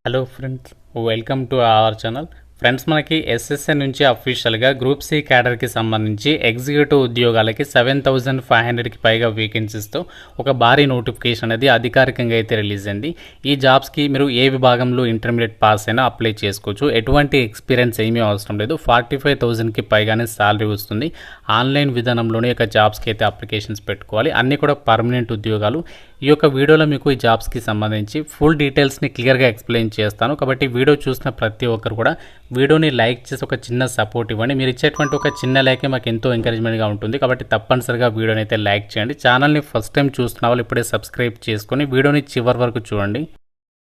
Hello friends, welcome to our channel. Friends, మనకి SSA నుంచి అఫీషియల్గా గ్రూప్ సి క్యాడర్కి సంబంధించి ఎగ్జిక్యూటివ్ ఉద్యోగాలకి 7,500కి పైగా వేకెన్సీస్తో ఒక భారీ నోటిఫికేషన్ అనేది అధికారికంగా అయితే రిలీజ్ అయింది. ఈ జాబ్స్కి మీరు ఏ విభాగంలో ఇంటర్మీడియట్ పాస్ అయినా అప్లై చేసుకోవచ్చు. ఎటువంటి ఎక్స్పీరియన్స్ ఏమీ అవసరం లేదు. 45,000కి పైగానే శాలరీ వస్తుంది. ఆన్లైన్ విధానంలోనే ఒక జాబ్స్కి అయితే అప్లికేషన్స్ పెట్టుకోవాలి. అన్నీ కూడా పర్మనెంట్ ఉద్యోగాలు. ఈ యొక్క వీడియోలో మీకు ఈ జాబ్స్కి సంబంధించి ఫుల్ డీటెయిల్స్ని క్లియర్గా ఎక్స్ప్లెయిన్ చేస్తాను. కాబట్టి వీడియో చూసిన ప్రతి ఒక్కరు కూడా వీడియోని లైక్ చేసి ఒక చిన్న సపోర్ట్ ఇవ్వండి. మీరు ఇచ్చేటువంటి ఒక చిన్న లైకే మాకు ఎంతో ఎంకరేజ్మెంట్గా ఉంటుంది. కాబట్టి తప్పనిసరిగా వీడియోని అయితే లైక్ చేయండి. ఛానల్ని ఫస్ట్ టైం చూస్తున్న వాళ్ళు ఇప్పుడే సబ్స్క్రైబ్ చేసుకొని వీడియోని చివరి వరకు చూడండి.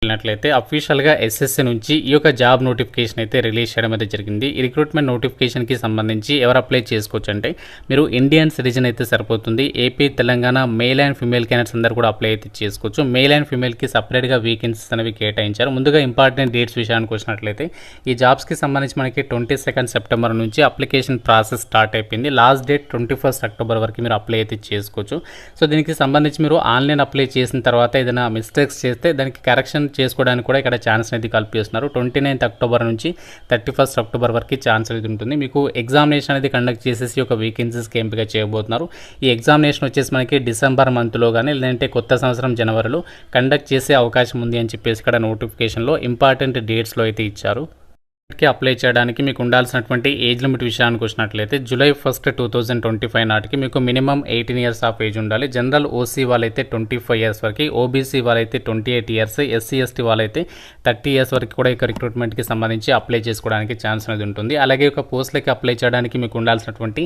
వెళ్ళినట్లయితే అఫీషియల్గా ఎస్ఎస్ఏ నుంచి ఈ యొక్క జాబ్ నోటిఫికేషన్ అయితే రిలీజ్ చేయడం అయితే జరిగింది. ఈ రిక్రూట్మెంట్ నోటిఫికేషన్కి సంబంధించి ఎవరు అప్లై చేసుకోవచ్చు అంటే మీరు ఇండియన్ సిటిజన్ అయితే సరిపోతుంది. AP, Telangana male and female candidates అందరూ కూడా అప్లై అయితే చేసుకోవచ్చు. మేల్ అండ్ ఫీమేల్కి సపరేట్గా వేకెన్సీస్ అనేవి కేటాయించారు. ముందుగా ఇంపార్టెంట్ డేట్స్ విషయానికి వచ్చినట్లయితే ఈ జాబ్స్కి సంబంధించి మనకి 22 సెప్టెంబర్ నుంచి అప్లికేషన్ ప్రాసెస్ స్టార్ట్ అయిపోయింది. లాస్ట్ డేట్ 21 అక్టోబర్ వరకు మీరు అప్లై అయితే చేసుకోవచ్చు. సో దీనికి సంబంధించి మీరు ఆన్లైన్ అప్లై చేసిన తర్వాత ఏదైనా మిస్టేక్స్ చేస్తే దానికి కరెక్షన్ చేసుకోవడానికి కూడా ఇక్కడ ఛాన్స్ అనేది కల్పిస్తున్నారు. 29 అక్టోబర్ నుంచి 31 అక్టోబర్ వరకు ఛాన్స్ అనేది ఉంటుంది. మీకు ఎగ్జామినేషన్ అనేది కండక్ట్ చేసేసి ఒక వేకెన్సీస్కి ఎంపిక చేయబోతున్నారు. ఈ ఎగ్జామినేషన్ వచ్చేసి మనకి డిసెంబర్ మంత్లో కానీ లేదంటే కొత్త సంవత్సరం జనవరిలో కండక్ట్ చేసే అవకాశం ఉంది అని చెప్పేసి ఇక్కడ నోటిఫికేషన్లో ఇంపార్టెంట్ డేట్స్లో అయితే ఇచ్చారు. అప్లై చేయడానికి మీకు ఉండాల్సినటువంటి ఏజ్ లిమిట్ విషయానికి వచ్చినట్లయితే జూలై 1, 2025 నాటికి మీకు మినిమం 18 ఇయర్స్ ఆఫ్ ఏజ్ ఉండాలి. జనరల్ ఓసీ వాళ్ళైతే 25 ఇయర్స్ వరకు, ఓబీసీ వాళ్ళైతే 28 ఇయర్స్, ఎస్సీ ఎస్టీ వాళ్ళైతే 30 ఇయర్స్ వరకు కూడా ఇక రిక్రూట్మెంట్కి సంబంధించి అప్లై చేసుకోవడానికి ఛాన్స్ అనేది ఉంటుంది. అలాగే ఒక పోస్టులకి అప్లై చేయడానికి మీకు ఉండాల్సినటువంటి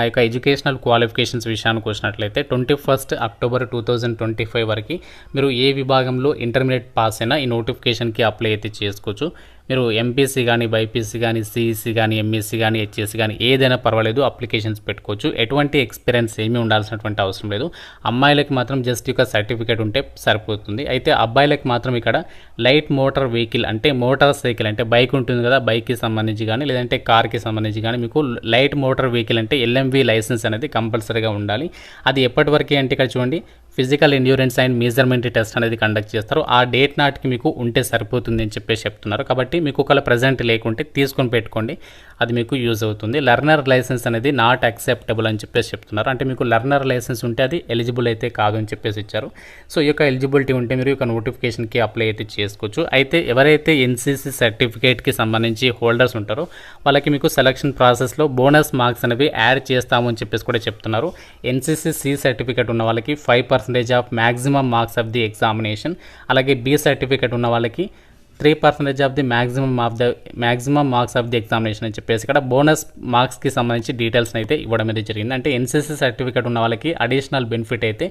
యొక్క ఎడ్యుకేషనల్ క్వాలిఫికేషన్స్ విషయానికి వచ్చినట్లయితే 21 అక్టోబర్ 2025 వరకు మీరు ఏ విభాగంలో ఇంటర్మీడియట్ పాస్ అయినా ఈ నోటిఫికేషన్కి అప్లై అయితే చేసుకోవచ్చు. మీరు ఎంపీసీ కానీ, బైపీసీ కానీ, సిఈసీ కానీ, ఎంఈసీ కానీ, హెచ్ఎస్సీ కానీ ఏదైనా పర్వాలేదు, అప్లికేషన్స్ పెట్టుకోవచ్చు. ఎటువంటి ఎక్స్పీరియన్స్ ఏమీ ఉండాల్సినటువంటి అవసరం లేదు. అమ్మాయిలకి మాత్రం జస్ట్ ఒక సర్టిఫికేట్ ఉంటే సరిపోతుంది. అయితే అబ్బాయిలకు మాత్రం ఇక్కడ లైట్ మోటార్ వెహికల్ అంటే మోటార్ సైకిల్ అంటే బైక్ ఉంటుంది కదా, బైక్కి సంబంధించి కానీ లేదంటే కార్కి సంబంధించి కానీ మీకు లైట్ మోటార్ వెహికల్ అంటే ఎల్ఎంవి లైసెన్స్ అనేది కంపల్సరీగా ఉండాలి. అది ఎప్పటి వరకు అంటే ఇక్కడ చూడండి, physical endurance and measurement test అనేది కండక్ట్ చేస్తారు. ఆ డేట్ నాటికి మీకు ఉంటే సరిపోతుంది అని చెప్పేసి చెప్తున్నారు. కాబట్టి మీకు ఒకవేళ ప్రజెంట్ లేకుంటే తీసుకొని పెట్టుకోండి, అది మీకు యూజ్ అవుతుంది. లర్నర్ లైసెన్స్ అనేది నాట్ యాక్సెప్టబుల్ అని చెప్పేసి చెప్తున్నారు. అంటే మీకు లర్నర్ లైసెన్స్ ఉంటే అది ఎలిజిబుల్ అయితే కాదు అని చెప్పేసి ఇచ్చారు. సో ఈ యొక్క ఎలిజిబిలిటీ ఉంటే మీరు ఈ యొక్క నోటిఫికేషన్కి అప్లై అయితే చేసుకోవచ్చు. అయితే ఎవరైతే ఎన్సీసీ సర్టిఫికేట్కి సంబంధించి హోల్డర్స్ ఉంటారో వాళ్ళకి మీకు సెలక్షన్ ప్రాసెస్లో బోనస్ మార్క్స్ అనేవి యాడ్ చేస్తాము అని చెప్పేసి కూడా చెప్తున్నారు. ఎన్సీసీ సి సర్టిఫికేట్ ఉన్న వాళ్ళకి 5% of maximum marks of the examination, అలాగే బి సర్టిఫికేట్ ఉన్న వాళ్ళకి 3% of the maximum marks of the examination అని చెప్పేసి ఇక్కడ బోనస్ మార్క్స్కి సంబంధించి డీటెయిల్స్ అయితే ఇవ్వడం అయితే జరిగింది. అంటే ఎన్సీసీ సర్టిఫికేట్ ఉన్న వాళ్ళకి అడిషనల్ బెనిఫిట్ అయితే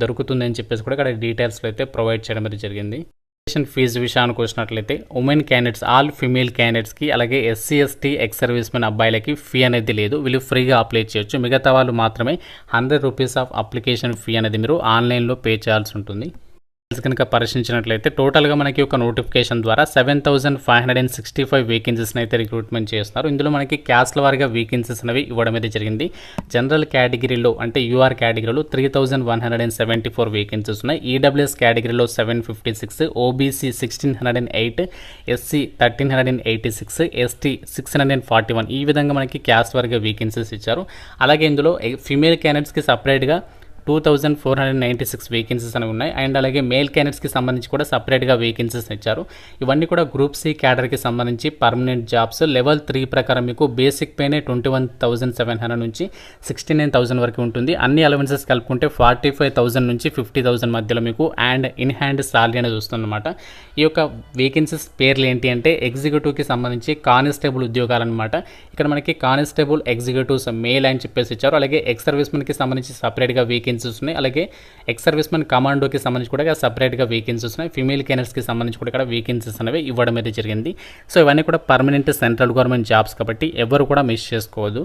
దొరుకుతుంది అని చెప్పేసి కూడా ఇక్కడ డీటెయిల్స్లో అయితే ప్రొవైడ్ చేయడం అయితే జరిగింది. ఫీజు విషయానికి వచ్చినట్లయితే ఉమెన్ క్యాండిడేట్స్, ఆల్ ఫీమేల్ క్యాండిడేట్స్కి అలాగే SC ST ex service men అబ్బాయిలకి ఫీ అనేది లేదు. వీళ్ళు ఫ్రీగా అప్లై చేయొచ్చు. మిగతా వాళ్ళు మాత్రమే 100 రూపీస్ ఆఫ్ అప్లికేషన్ ఫీ అనేది మీరు ఆన్లైన్లో పే చేయాల్సి ఉంటుంది. కనుక పరిశీలించినట్లయితే టోటల్గా మనకి ఒక నోటిఫికేషన్ ద్వారా 7,565 వేకెన్సీస్ని అయితే రిక్రూట్మెంట్ చేస్తున్నారు. ఇందులో మనకి క్యాస్ట్ల వారిగా వేకెన్సీస్ అనేవి ఇవ్వడం అయితే జరిగింది. జనరల్ కేటగిరీలో అంటే యూఆర్ కేటగిరీలో 3,174 వేకెన్సీస్ ఉన్నాయి. ఈడబ్ల్యూఎస్ కేటగిరీలో 756, ఓబీసీ 1,608, ఎస్సీ 1,386, ఎస్టీ 641. ఈ విధంగా మనకి క్యాస్ట్ వారిగా వేకెన్సీస్ ఇచ్చారు. అలాగే ఇందులో ఫీమేల్ క్యాండిడేట్స్కి సపరేట్గా 2,496 వేకెన్సీస్ అనేవి ఉన్నాయి. అండ్ అలాగే మేల్ క్యాండిడేట్స్కి సంబంధించి కూడా సపరేట్గా వేకెన్సీస్ ఇచ్చారు. ఇవన్నీ కూడా గ్రూప్ సి క్యాడర్కి సంబంధించి పర్మనెంట్ జాబ్స్. లెవెల్ 3 ప్రకారం మీకు బేసిక్ పేనే 21,700 నుంచి 69,000 వరకు ఉంటుంది. అన్ని అలవెన్సెస్ కలుపుకుంటే 45,000 నుంచి 50,000 మధ్యలో మీకు అండ్ ఇన్ హ్యాండ్ సాలరీ అనేది వస్తుందన్నమాట. ఈ యొక్క వేకెన్సీస్ పేర్లు ఏంటి అంటే ఎగ్జిక్యూటివ్కి సంబంధించి కానిస్టేబుల్ ఉద్యోగాలు అనమాట. ఇక్కడ మనకి కానిస్టేబుల్ ఎగ్జిక్యూటివ్స్ మేల్ అని చెప్పేసి ఇచ్చారు. అలాగే ఎక్స్ సర్వీస్ మెన్కి సంబంధించి సపరేట్గా వేకెన్సీస్ ఉన్నాయి. అలాగే ఎక్స్ సర్వీస్ మెన్ కమాండోకి సంబంధించి కూడా సపరేట్గా వేకెన్సీస్ ఉన్నాయి. ఫీమేల్ క్యాండిడేట్స్కి సంబంధించి కూడా ఇక్కడ వేకెన్సీస్ అనేవి ఇవ్వడం అయితే జరిగింది. సో ఇవన్నీ కూడా పర్మనెంట్ సెంట్రల్ గవర్నమెంట్ జాబ్స్ కాబట్టి ఎవరు కూడా మిస్ చేసుకోవద్దు.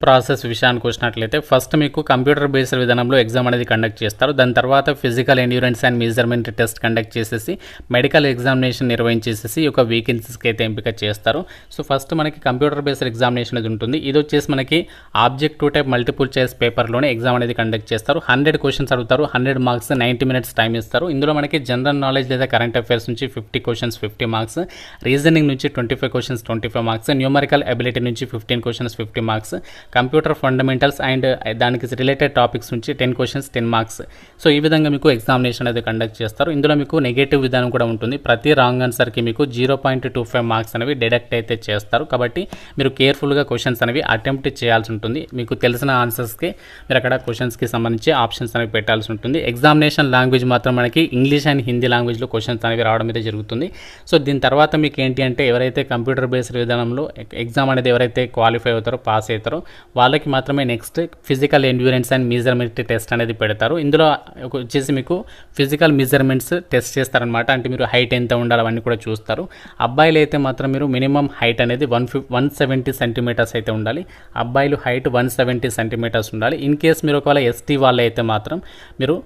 ప్రాసెస్ విషయానికి వచ్చినట్లయితే ఫస్ట్ మీకు కంప్యూటర్ బేస్డ్ విధానంలో ఎగ్జామ్ అనేది కండక్ట్ చేస్తారు. దాని తర్వాత physical endurance and measurement test conduct చేసేసి మెడికల్ ఎగ్జామినేషన్ నిర్వహించేసి ఒక వేకెన్సీస్కి అయితే ఎంపిక చేస్తారు. సో ఫస్ట్ మనకి కంప్యూటర్ బేస్డ్ ఎగ్జామినేషన్ అనేది ఉంటుంది. ఇది వచ్చేసి మనకి ఆబ్జెక్టివ్ టైప్ మల్టిపుల్ చాయిస్ పేపర్లోనే ఎగ్జామ్ అనేది కండక్ట్ చేస్తారు. 100 క్వశ్చన్స్ అడుగుతారు, 100 మార్క్స్, 90 మినిట్స్ టైం ఇస్తారు. ఇందులో మనకి జనరల్ నాలెడ్జ్ లేదా కరెంట్ అఫైర్స్ నుంచి 50 క్వశ్చన్స్ 50 మార్క్స్, రీజనింగ్ నుంచి 25 క్వశ్చన్స్ 25 మార్క్స్, న్యూమరికల్ ఎబిలిటీ నుంచి 15 questions 50 marks, computer fundamentals and దానికి రిలేటెడ్ టాపిక్స్ నుంచి 10 క్వశ్చన్స్ 10 మార్క్స్. సో ఈ విధంగా మీకు ఎగ్జామినేషన్ అనేది కండక్ట్ చేస్తారు. ఇందులో మీకు నెగటివ్ విధానం కూడా ఉంటుంది. ప్రతి రాంగ్ ఆన్సర్కి మీకు 0.25 మార్క్స్ అనేవి డిడక్ట్ అయితే చేస్తారు. కాబట్టి మీరు కేర్ఫుల్గా క్వశ్చన్స్ అనేవి అటెంప్ట్ చేయాల్సి ఉంటుంది. మీకు తెలిసిన ఆన్సర్స్కి మీరు అక్కడ క్వశ్చన్స్కి సంబంధించి ఆప్షన్స్ అనేవి పెట్టాల్సి ఉంటుంది. ఎగ్జామినేషన్ లాంగ్వేజ్ మాత్రం మనకి ఇంగ్లీష్ అండ్ హిందీ లాంగ్వేజ్లో క్వశ్చన్స్ అనేవి రావడం అయితే జరుగుతుంది. సో దీని తర్వాత మీకు ఏంటి అంటే ఎవరైతే కంప్యూటర్ బేస్డ్ విధానంలో ఎగ్జామ్ అనేది ఎవరైతే క్వాలిఫై అవుతారో పాస్ అవుతారో వాళ్ళకి మాత్రమే next physical endurance and measurement test అనేది పెడతారు. ఇందులో వచ్చేసి మీకు ఫిజికల్ మెజర్మెంట్స్ టెస్ట్ చేస్తారనమాట. అంటే మీరు హైట్ ఎంత ఉండాలి అవన్నీ కూడా చూస్తారు. అబ్బాయిలు అయితే మాత్రం మీరు మినిమం హైట్ అనేది 170 సెంటీమీటర్స్ అయితే ఉండాలి. అబ్బాయిలు హైట్ 170 సెంటీమీటర్స్ ఉండాలి. ఇన్ కేస్ మీరు ఒకవేళ ఎస్టీ వాళ్ళు అయితే మాత్రం మీరు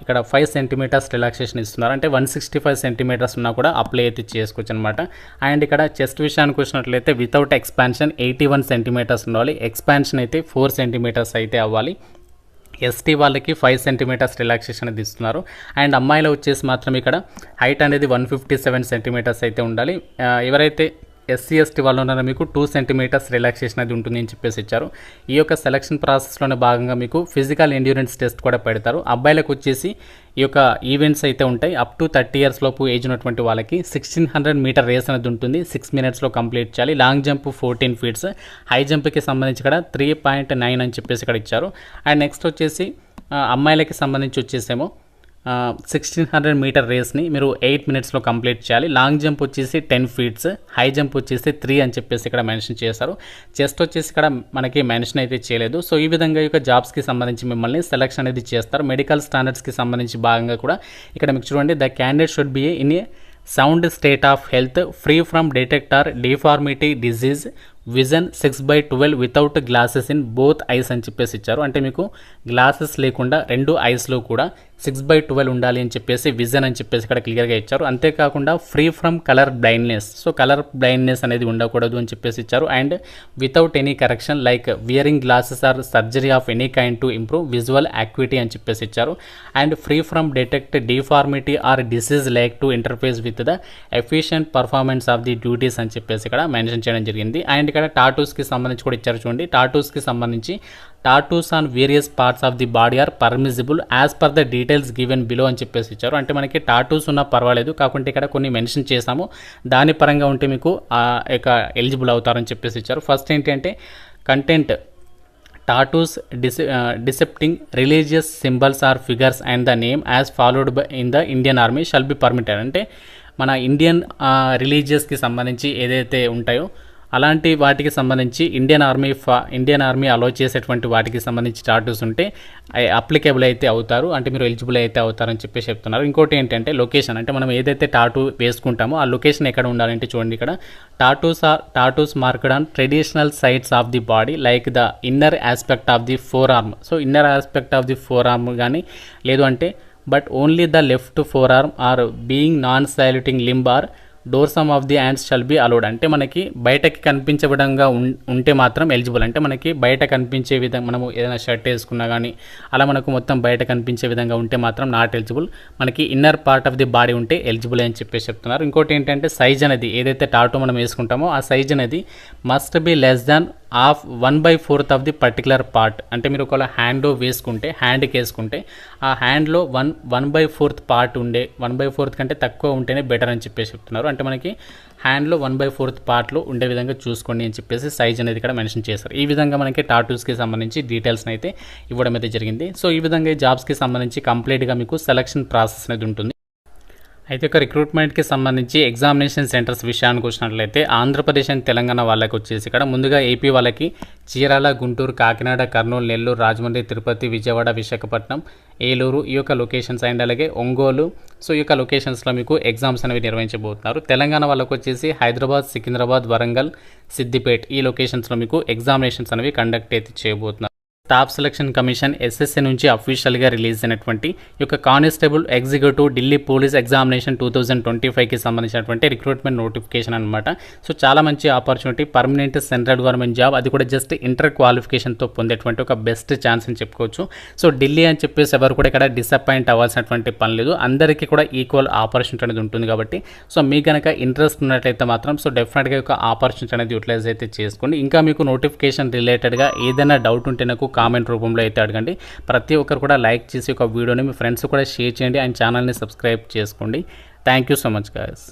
ఇక్కడ 5 సెంటీమీటర్స్ రిలాక్సేషన్ ఇస్తున్నారు. అంటే 165 సెంటీమీటర్స్ ఉన్నా కూడా అప్లై అయితే చేసుకోవచ్చు అనమాట. అండ్ ఇక్కడ చెస్ట్ విషయానికి వచ్చినట్లయితే వితౌట్ ఎక్స్పాన్షన్ 81 సెంటీమీటర్స్ ఉండాలి. ఎక్స్పాన్షన్ అయితే 4 సెంటీమీటర్స్ అయితే అవ్వాలి. ఎస్టీ వాళ్ళకి 5 సెంటీమీటర్స్ రిలాక్సేషన్ అనేది ఇస్తున్నారు. అండ్ అమ్మాయిలు వచ్చేసి మాత్రం ఇక్కడ హైట్ అనేది 157 సెంటీమీటర్స్ అయితే ఉండాలి. ఎవరైతే ఎస్సీ ఎస్టీ వాళ్ళు ఉన్నారో మీకు 2 సెంటీమీటర్స్ రిలాక్సేషన్ అది ఉంటుంది అని చెప్పేసి ఇచ్చారు. ఈ యొక్క సెలక్షన్ ప్రాసెస్లోనే భాగంగా మీకు ఫిజికల్ ఎండ్యూరెన్స్ టెస్ట్ కూడా పెడతారు. అబ్బాయిలకు వచ్చేసి ఈ యొక్క ఈవెంట్స్ అయితే ఉంటాయి. అప్ టు 30 ఇయర్స్ లోపు ఏజ్ ఉన్నటువంటి వాళ్ళకి 1600 మీటర్ రేస్ అనేది ఉంటుంది. 6 మినిట్స్లో కంప్లీట్ చేయాలి. లాంగ్ జంప్ 14 ఫీట్స్, హై జంప్కి సంబంధించి ఇక్కడ 3.9 అని చెప్పేసి ఇక్కడ ఇచ్చారు. అండ్ నెక్స్ట్ వచ్చేసి అమ్మాయిలకి సంబంధించి వచ్చేసేమో 1600 మీటర్ రేస్ని మీరు 8 మినిట్స్లో కంప్లీట్ చేయాలి. లాంగ్ జంప్ వచ్చేసి 10 ఫీట్స్, హై జంప్ వచ్చేసి 3 అని చెప్పేసి ఇక్కడ మెన్షన్ చేశారు. చెస్ట్ వచ్చేసి ఇక్కడ మనకి మెన్షన్ అయితే చేయలేదు. సో ఈ విధంగా ఈ జాబ్స్కి సంబంధించి మిమ్మల్ని సెలక్షన్ అనేది చేస్తారు. మెడికల్ స్టాండర్డ్స్కి సంబంధించి భాగంగా కూడా ఇక్కడ మీకు చూడండి, the candidate should be in a sound state of health, free from detector deformity disease, vision 6/12 without glasses in both eyes అని చెప్పేసి ఇచ్చారు. అంటే మీకు గ్లాసెస్ లేకుండా 2 ఐస్లో కూడా 6/12 ఉండాలి అని చెప్పేసి విజన్ అని చెప్పేసి ఇక్కడ క్లియర్గా ఇచ్చారు. అంతేకాకుండా free from colour blindness, so colour blindness అనేది ఉండకూడదు అని చెప్పేసి ఇచ్చారు. And without any correction like wearing glasses or surgery of any kind to improve visual activity అని చెప్పేసి ఇచ్చారు. And free from detect deformity or disease like to interface with the efficient performance of the duties అని చెప్పేసి ఇక్కడ mention చేయడం జరిగింది. And ఇక్కడ టాటూస్కి సంబంధించి కూడా ఇచ్చారు చూడండి. టాటూస్కి సంబంధించి tattoos on various parts of the body are permissible as per the details given below అని చెప్పేసి ఇచ్చారు. అంటే మనకి టాటూస్ ఉన్నా పర్వాలేదు, కాకుంటే ఇక్కడ కొన్ని మెన్షన్ చేసాము, దాని పరంగా ఉంటే మీకు ఎలిజిబుల్ అవుతారని చెప్పేసి ఇచ్చారు. ఫస్ట్ ఏంటి అంటే content tattoos depicting religious symbols or figures and the name as followed by in the Indian army shall be permitted. అంటే మన ఇండియన్ రిలీజియస్కి సంబంధించి ఏదైతే ఉంటాయో అలాంటి వాటికి సంబంధించి ఇండియన్ ఆర్మీ అలో చేసేటువంటి వాటికి సంబంధించి టాటూస్ ఉంటే అప్లికేబుల్ అయితే అవుతారు, అంటే మీరు ఎలిజిబుల్ అయితే అవుతారని చెప్పేసి చెప్తున్నారు. ఇంకోటి ఏంటంటే లొకేషన్, అంటే మనం ఏదైతే టాటూ వేసుకుంటామో ఆ లొకేషన్ ఎక్కడ ఉండాలంటే చూడండి, ఇక్కడ tattoos marked on traditional sites of the body like the inner aspect of the forearm. So inner aspect of the forearm కానీ లేదు అంటే but only the left forearm or being non saluting limb or dorsum of the hands shall be allowed. అంటే మనకి బయటకి కనిపించే విధంగా ఉంటే మాత్రం ఎలిజిబుల్. అంటే మనకి బయట కనిపించే విధంగా మనము ఏదైనా షర్ట్ వేసుకున్నా కానీ అలా మనకు మొత్తం బయట కనిపించే విధంగా ఉంటే మాత్రం నాట్ ఎలిజిబుల్. మనకి inner part of the body ఉంటే ఎలిజిబుల్ అని చెప్పేసి చెప్తున్నారు. ఇంకోటి ఏంటంటే సైజ్ అనేది ఏదైతే టాటూ మనం వేసుకుంటామో ఆ సైజ్ అనేది must be less than 1/4 of the particular part. అంటే మీరు ఒకవేళ హ్యాండ్కి వేసుకుంటే ఆ హ్యాండ్లో 1/4 పార్ట్ ఉండే 1/4 కంటే తక్కువ ఉంటేనే బెటర్ అని చెప్పేసి చెప్తున్నారు. అంటే మనకి హ్యాండ్లో 1/4 పార్ట్లో ఉండే విధంగా చూసుకోండి అని చెప్పేసి సైజ్ అనేది ఇక్కడ మెన్షన్ చేశారు. ఈ విధంగా మనకి టాటూస్కి సంబంధించి డీటెయిల్స్ని అయితే ఇవ్వడం అయితే జరిగింది. సో ఈ విధంగా ఈ జాబ్స్కి సంబంధించి కంప్లీట్గా మీకు సెలక్షన్ ప్రాసెస్ అనేది ఉంటుంది. అయితే ఒక రిక్రూట్మెంట్‌కి సంబంధించి ఎగ్జామినేషన్ సెంటర్స్ విషయానికి వచ్చినట్లయితే ఆంధ్రప్రదేశ్ అండ్ తెలంగాణ వాళ్ళకి వచ్చేసి ఇక్కడ ముందుగా ఏపీ వాళ్ళకి చీరాల, గుంటూరు, కాకినాడ, కర్నూలు, నెల్లూరు, రాజమండ్రి, తిరుపతి, విజయవాడ, విశాఖపట్నం, ఏలూరు ఈ యొక్క లొకేషన్స్ అండ్ అలాగే ఒంగోలు. సో ఈ యొక్క లొకేషన్స్లో మీకు ఎగ్జామ్స్ అనేవి నిర్వహించబోతున్నారు. తెలంగాణ వాళ్ళకి వచ్చేసి హైదరాబాద్, సికింద్రాబాద్, వరంగల్, సిద్దిపేట్ ఈ లొకేషన్స్లో మీకు ఎగ్జామినేషన్స్ అనేవి కండక్ట్ అయితే చేయబోతున్నారు. స్టాఫ్ సెలక్షన్ కమిషన్ ఎస్ఎస్సి నుంచి అఫీషియల్గా రిలీజ్ అయినటువంటి ఈ యొక్క constable executive Delhi police examination 2025కి సంబంధించినటువంటి రిక్రూట్మెంట్ నోటిఫికేషన్ అనమాట. సో చాలా మంచి opportunity, permanent central government job, అది కూడా జస్ట్ ఇంటర్ క్వాలిఫికేషన్తో పొందేటువంటి ఒక బెస్ట్ ఛాన్స్ అని చెప్పుకోవచ్చు. సో ఢిల్లీ అని చెప్పేసి ఎవరు కూడా ఇక్కడ డిసప్పాయింట్ అవ్వాల్సినటువంటి పని లేదు, అందరికీ కూడా ఈక్వల్ ఆపర్చునిటీ అనేది ఉంటుంది కాబట్టి సో మీకు కనుక ఇంట్రెస్ట్ ఉన్నట్లయితే మాత్రం సో డెఫినెట్గా ఒక ఆపర్చునిటీ అనేది యూటిలైజ్ అయితే చేసుకోండి. ఇంకా మీకు నోటిఫికేషన్ రిలేటెడ్గా ఏదైనా డౌట్ ఉంటే నాకు కామెంట్ రూపంలో అయితే అడగండి. ప్రతి ఒక్కరు కూడా లైక్ చేసి ఒక వీడియోని మీ ఫ్రెండ్స్ కూడా షేర్ చేయండి అండ్ ఛానల్ని సబ్స్క్రైబ్ చేసుకోండి. Thank you so much guys.